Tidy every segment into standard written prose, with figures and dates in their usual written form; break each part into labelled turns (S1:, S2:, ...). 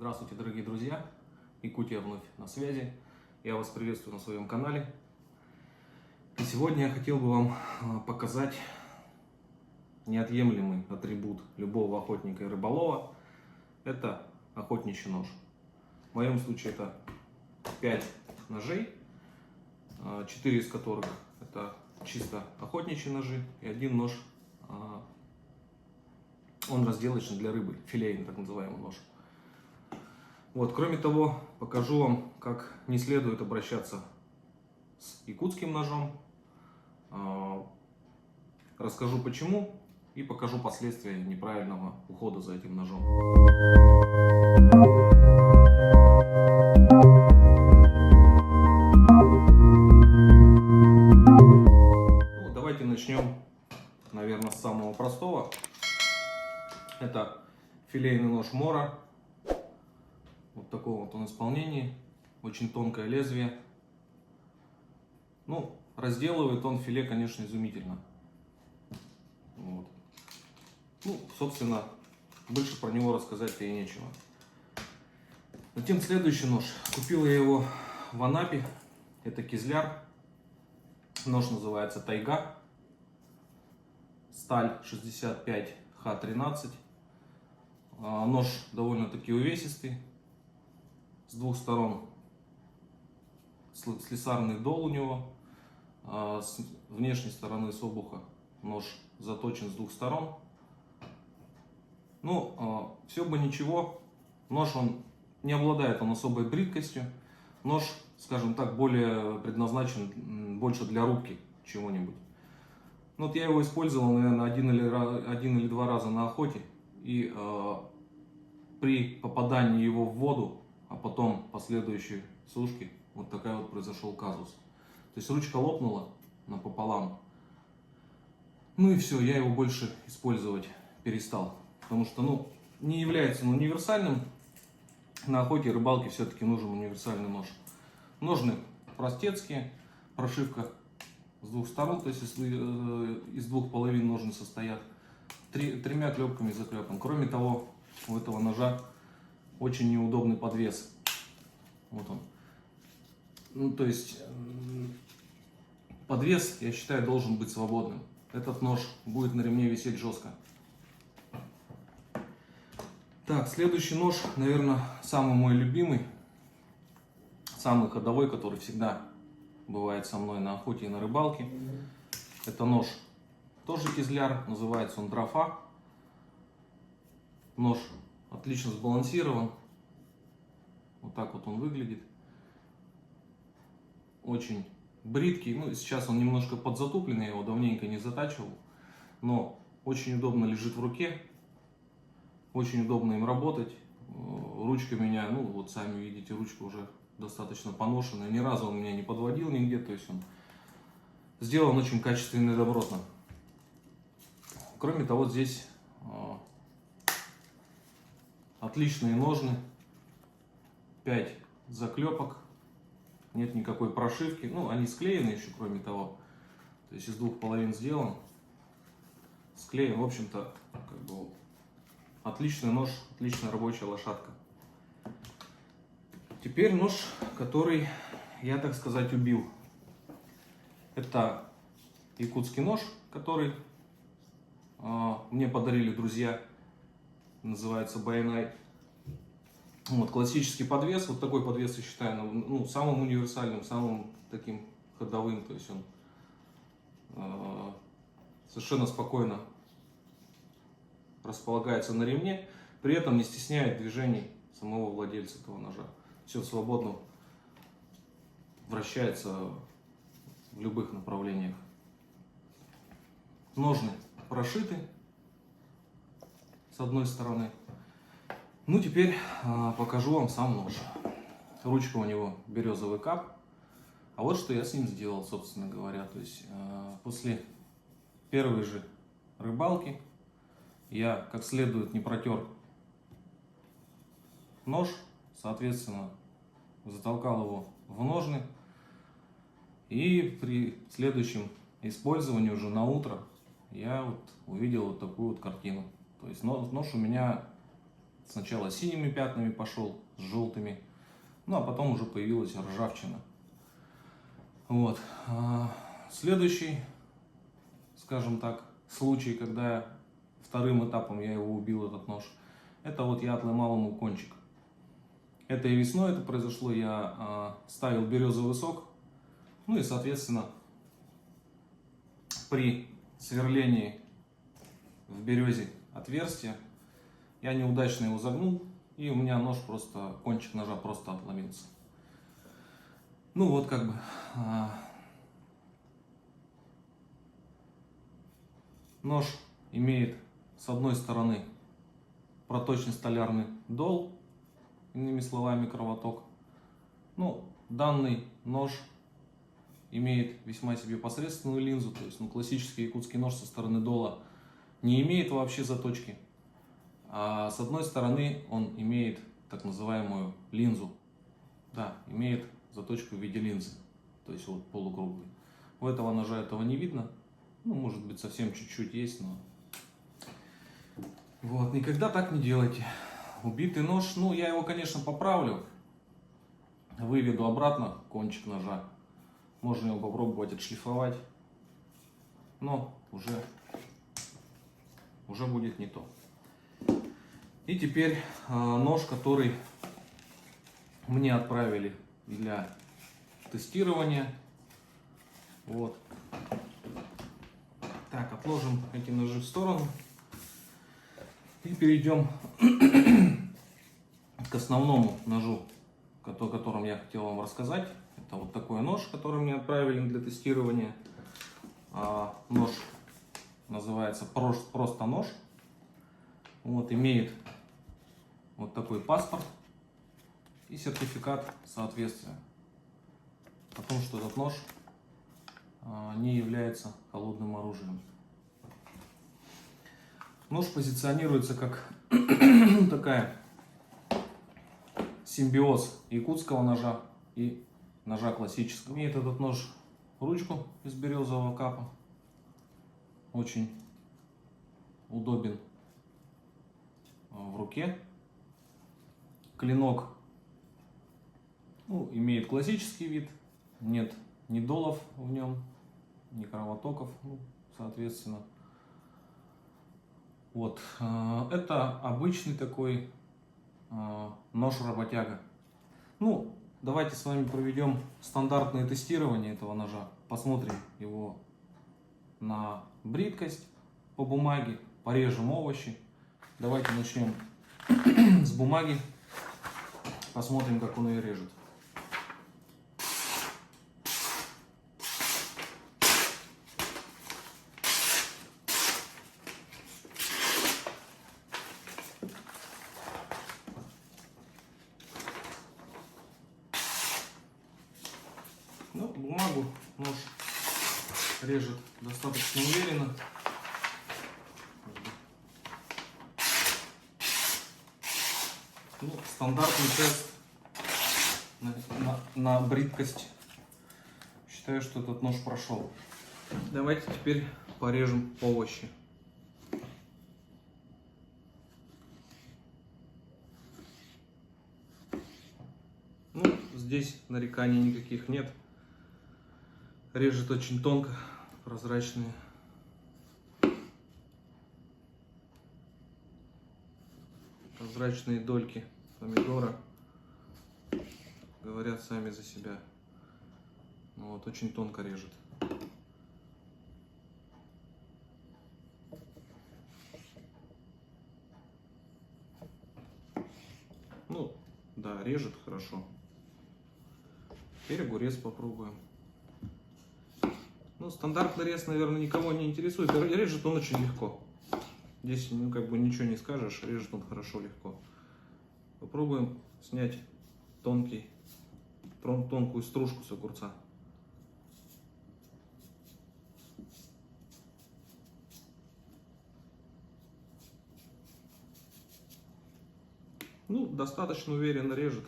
S1: Здравствуйте, дорогие друзья! Якутия вновь на связи. Я вас приветствую на своем канале. И сегодня я хотел бы вам показать неотъемлемый атрибут любого охотника и рыболова. Это охотничий нож. В моем случае это 5 ножей, 4 из которых это чисто охотничьи ножи, и один нож, он разделочный для рыбы, филейный так называемый нож. Вот, кроме того, покажу вам, как не следует обращаться с якутским ножом, расскажу почему и покажу последствия неправильного ухода за этим ножом. Ну, давайте начнем, наверное, с самого простого. Это филейный нож Мора. Вот в таком вот он исполнении. Очень тонкое лезвие. Ну, разделывает он филе, конечно, изумительно. Вот. Ну, собственно, больше про него рассказать-то и нечего. Затем следующий нож. Купил я его в Анапе. Это кизляр. Нож называется Тайга. Сталь 65Х13. Нож довольно-таки увесистый. С двух сторон слесарный дол у него. С внешней стороны с обуха нож заточен с двух сторон. Ну, все бы ничего. Нож он не обладает особой бридкостью. Нож, скажем так, более предназначен больше для рубки чего-нибудь. Ну, вот я его использовал, наверное, один или два раза на охоте. И при попадании его в воду, а потом последующей сушки, вот такая вот произошел казус. То есть ручка лопнула напополам. Ну и все, я его больше использовать перестал. Потому что, ну, не является он универсальным. На охоте и рыбалке все-таки нужен универсальный нож. Ножны простецкие, прошивка с двух сторон, то есть из двух половин ножны состоят. Тремя клепками заклепан. Кроме того, у этого ножа очень неудобный подвес. Вот он. Ну, то есть подвес, я считаю, должен быть свободным. Этот нож будет на ремне висеть жестко. Так, следующий нож, наверное, самый мой любимый, самый ходовой, который всегда бывает со мной на охоте и на рыбалке. Это нож тоже кизляр, называется он Дрофа. Нож отлично сбалансирован. Вот так вот он выглядит. Очень бриткий. Ну, сейчас он немножко подзатупленный, я его давненько не затачивал. Но очень удобно лежит в руке. Очень удобно им работать. Ручка меня, ну вот сами видите, ручка уже достаточно поношенная. Ни разу он меня не подводил нигде. То есть он сделан очень качественно и добротно. Кроме того, здесь отличные ножны. 5 заклепок. Нет никакой прошивки. Ну, они склеены еще, кроме того. То есть из двух половин сделан. Склеен, в общем-то, как бы отличный нож, отличная рабочая лошадка. Теперь нож, который я, так сказать, убил. Это якутский нож, который мне подарили друзья. Называется Байнай. Вот классический подвес. Вот такой подвес я считаю, ну, самым универсальным, самым таким ходовым. То есть он совершенно спокойно располагается на ремне, при этом не стесняет движений самого владельца этого ножа. Все свободно вращается в любых направлениях. Ножны прошиты с одной стороны. Ну, теперь покажу вам сам нож. Ручка у него березовый кап. А вот что я с ним сделал, собственно говоря. То есть после первой же рыбалки я как следует не протер нож, соответственно, затолкал его в ножны. И при следующем использовании уже на утро я вот увидел вот такую вот картину. То есть нож у меня сначала синими пятнами пошел, с желтыми, ну а потом уже появилась ржавчина. Вот. Следующий, скажем так, случай, когда вторым этапом я его убил, этот нож, это вот я отломал ему кончик. Это и весной это произошло, я ставил березовый сок, ну и соответственно при сверлении в березе отверстия я неудачно его загнул, и у меня нож просто, кончик ножа просто отломился. Ну вот как бы нож имеет с одной стороны проточный столярный дол, иными словами кровоток. Ну, данный нож имеет весьма себе посредственную линзу, то есть классический якутский нож со стороны дола не имеет вообще заточки, а с одной стороны он имеет так называемую линзу, да, имеет заточку в виде линзы, то есть вот полукруглый. У этого ножа этого не видно, ну может быть совсем чуть-чуть есть, но вот, никогда так не делайте. Убитый нож, ну я его конечно поправлю, выведу обратно кончик ножа, можно его попробовать отшлифовать, но уже будет не то. И теперь нож, который мне отправили для тестирования. Вот. Так, отложим эти ножи в сторону и перейдем к основному ножу, о котором я хотел вам рассказать. Это вот такой нож, который мне отправили для тестирования. Нож называется просто нож. Вот, имеет вот такой паспорт и сертификат соответствия о том, что этот нож не является холодным оружием. Нож позиционируется как такая симбиоз якутского ножа и ножа классического. Имеет этот нож ручку из березового капа, очень удобен в руке. Клинок имеет классический вид, нет ни долов в нем, ни кровотоков, соответственно. Вот, это обычный такой нож-работяга. Ну, давайте с вами проведем стандартное тестирование этого ножа, посмотрим его на бриткость по бумаге, порежем овощи. Давайте начнем с бумаги, посмотрим, как он ее режет. Ну, бумагу нож режет достаточно уверенно. Ну, стандартный тест на бриткость. Считаю, что этот нож прошел. Давайте теперь порежем овощи. Ну, здесь нареканий никаких нет. Режет очень тонко, прозрачные. Прозрачные дольки помидора говорят сами за себя. Вот, очень тонко режет. Ну, да, режет хорошо. Теперь огурец попробуем. Ну, стандартный рез, наверное, никого не интересует. Режет он очень легко. Здесь, как бы ничего не скажешь, режет он хорошо, легко. Попробуем снять тонкую стружку с огурца. Ну, достаточно уверенно режет.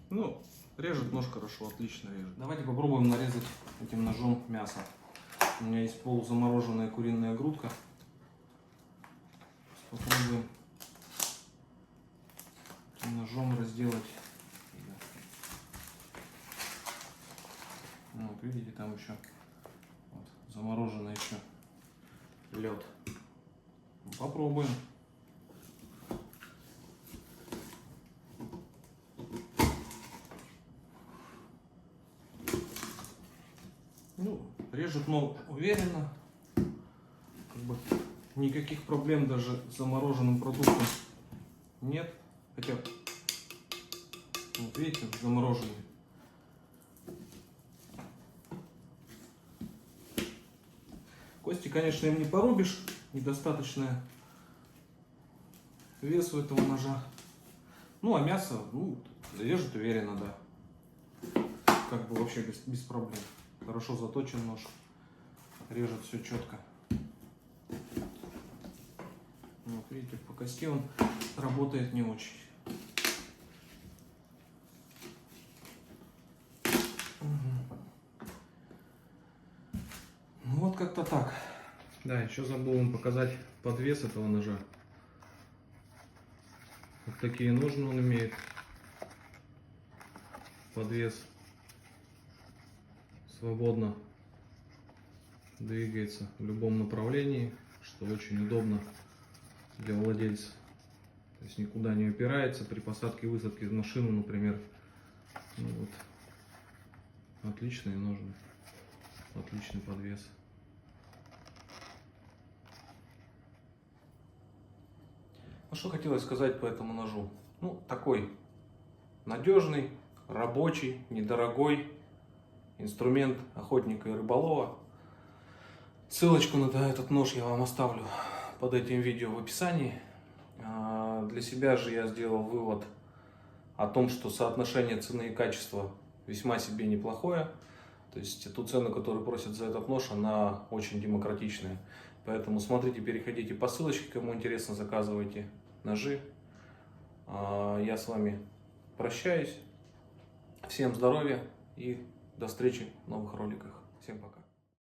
S1: Ну, режет нож хорошо, отлично режет. Давайте попробуем нарезать этим ножом мясо. У меня есть полузамороженная куриная грудка. Попробуем ножом разделать. Ну, вот видите, там еще вот, замороженный еще лед. Попробуем. Ну, режет нож уверенно. Как бы никаких проблем даже с замороженным продуктом нет. Хотя, вот видите, замороженный. Кости, конечно, им не порубишь. Недостаточно вес у этого ножа. Ну, а мясо, ну, режет уверенно, да. Как бы вообще без проблем. Хорошо заточен нож. Режет все четко. Вот видите, по кости он работает не очень. Ну, вот как-то так. Да, еще забыл вам показать подвес этого ножа. Вот такие ножны он имеет. Подвес свободно двигается в любом направлении, что очень удобно для владельца. То есть никуда не упирается при посадке и высадке из машины, например. Ну вот. Отличные ножны. Отличный подвес. Ну что хотелось сказать по этому ножу. Ну, такой надежный, рабочий, недорогой инструмент охотника и рыболова. Ссылочку на этот нож я вам оставлю под этим видео в описании. Для себя же я сделал вывод о том, что соотношение цены и качества весьма себе неплохое. То есть ту цену, которую просят за этот нож, она очень демократичная. Поэтому смотрите, переходите по ссылочке, кому интересно, заказывайте ножи. Я с вами прощаюсь. Всем здоровья и до встречи в новых роликах. Всем пока.